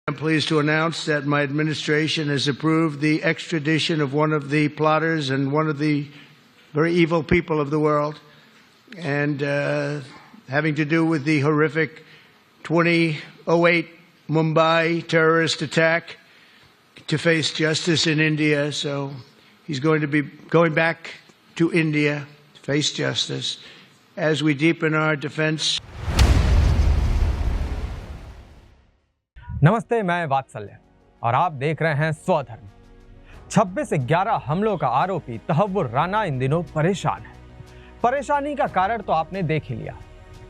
I'm pleased to announce that my administration has approved the extradition of one of the plotters and one of the very evil people of the world, and having to do with the horrific 2008 Mumbai terrorist attack, to face justice in India. So he's going to be going back to India to face justice as we deepen our defense. नमस्ते, मैं वात्सल्य और आप देख रहे हैं स्वधर्म। 26/11 हमलों का आरोपी तहव्वुर राना इन दिनों परेशान है। परेशानी का कारण तो आपने देख ही लिया।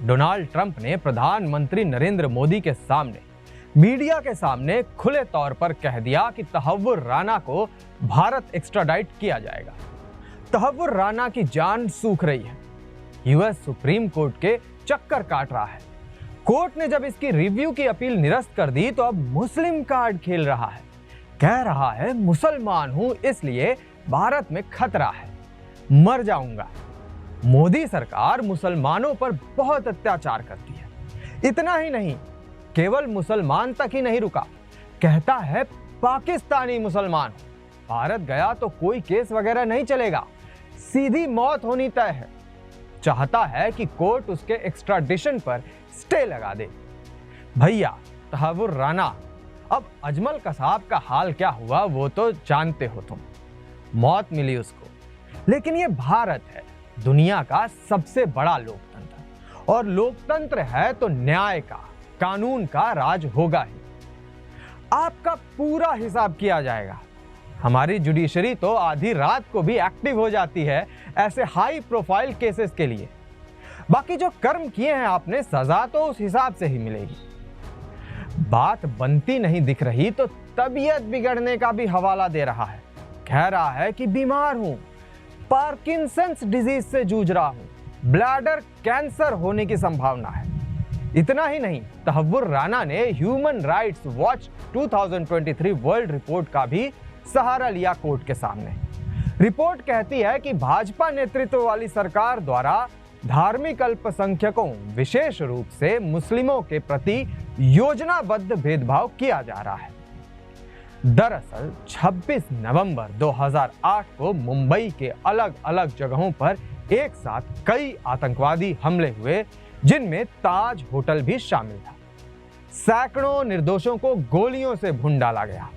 डोनाल्ड ट्रंप ने प्रधानमंत्री नरेंद्र मोदी के सामने, मीडिया के सामने खुले तौर पर कह दिया कि तहव्वुर राना को भारत एक्स्ट्राडाइट किया जाएगा। तहव्वुर राना की जान सूख रही है। यूएस सुप्रीम कोर्ट के चक्कर काट रहा है। कोर्ट ने जब इसकी रिव्यू की अपील निरस्त कर दी तो अब मुस्लिम कार्ड खेल रहा है। कह रहा है मुसलमान हूं इसलिए भारत में खतरा है, मर जाऊंगा। मोदी सरकार मुसलमानों पर बहुत अत्याचार करती है। इतना ही नहीं, केवल मुसलमान तक ही नहीं रुका, कहता है पाकिस्तानी मुसलमान भारत गया तो कोई केस वगैरह नहीं चलेगा, सीधी मौत होनी तय है। चाहता है कि कोर्ट उसके एक्स्ट्राडिशन पर स्टे लगा दे। भैया तहव्वुर राना, अब अजमल कसाब का हाल क्या हुआ वो तो जानते हो तुम। मौत मिली उसको, लेकिन ये भारत है, दुनिया का सबसे बड़ा लोकतंत्र, और लोकतंत्र है तो न्याय का, कानून का राज होगा ही। आपका पूरा हिसाब किया जाएगा। हमारी जुडिशरी तो आधी रात को भी एक्टिव हो जाती है ऐसे हाई प्रोफाइल केसेस के लिए। बाकी जो कर्म किए हैं आपने, सजा तो उस हिसाब से ही मिलेगी। बात बनती नहीं दिख रही तो तबीयत बिगड़ने का भी हवाला दे रहा है। कह रहा है कि बीमार हूं, पार्किंसंस डिजीज से जूझ रहा हूं, ब्लैडर कैंसर होने की संभावना है। इतना ही नहीं, तहव्वुर राना ने human rights watch 2023 world report का भी सहारा लिया कोर्ट के सामने। रिपोर्ट कहती है कि भाजपा नेतृत्व वाली सरकार द्वारा धार्मिक अल्पसंख्यकों, विशेष रूप से मुस्लिमों के प्रति योजनाबद्ध भेदभाव किया जा रहा है। दरअसल 26 नवंबर 2008 को मुंबई के अलग अलग जगहों पर एक साथ कई आतंकवादी हमले हुए, जिनमें ताज होटल भी शामिल था। सैकड़ों निर्दोषों को गोलियों से भून डाला गया।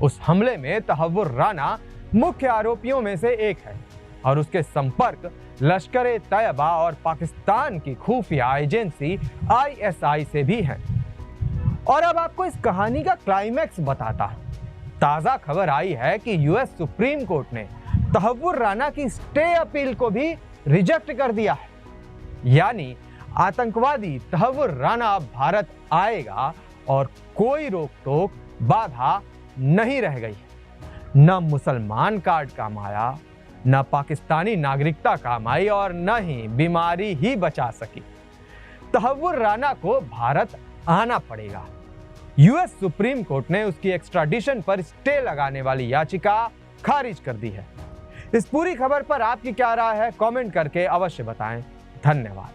उस हमले में तहव्वुर राना मुख्य आरोपियों में से एक है और उसके संपर्क लश्कर-ए-तैयबा और पाकिस्तान की खुफिया एजेंसी ISI से भी हैं। और अब आपको इस कहानी का क्लाइमैक्स बताता हूं। ताजा खबर आई है कि यूएस सुप्रीम कोर्ट ने तहव्वुर राना की स्टे अपील को भी रिजेक्ट कर दिया है। यानी आतंकवादी तहव्वुर राना अब भारत आएगा और कोई रोक टोक, बाधा नहीं रह गई है। न मुसलमान कार्ड काम आया, न पाकिस्तानी नागरिकता काम आई और न ही बीमारी ही बचा सकी। तहव्वुर राना को भारत आना पड़ेगा। यूएस सुप्रीम कोर्ट ने उसकी एक्स्ट्राडिशन पर स्टे लगाने वाली याचिका खारिज कर दी है। इस पूरी खबर पर आपकी क्या राय है, कमेंट करके अवश्य बताएं। धन्यवाद।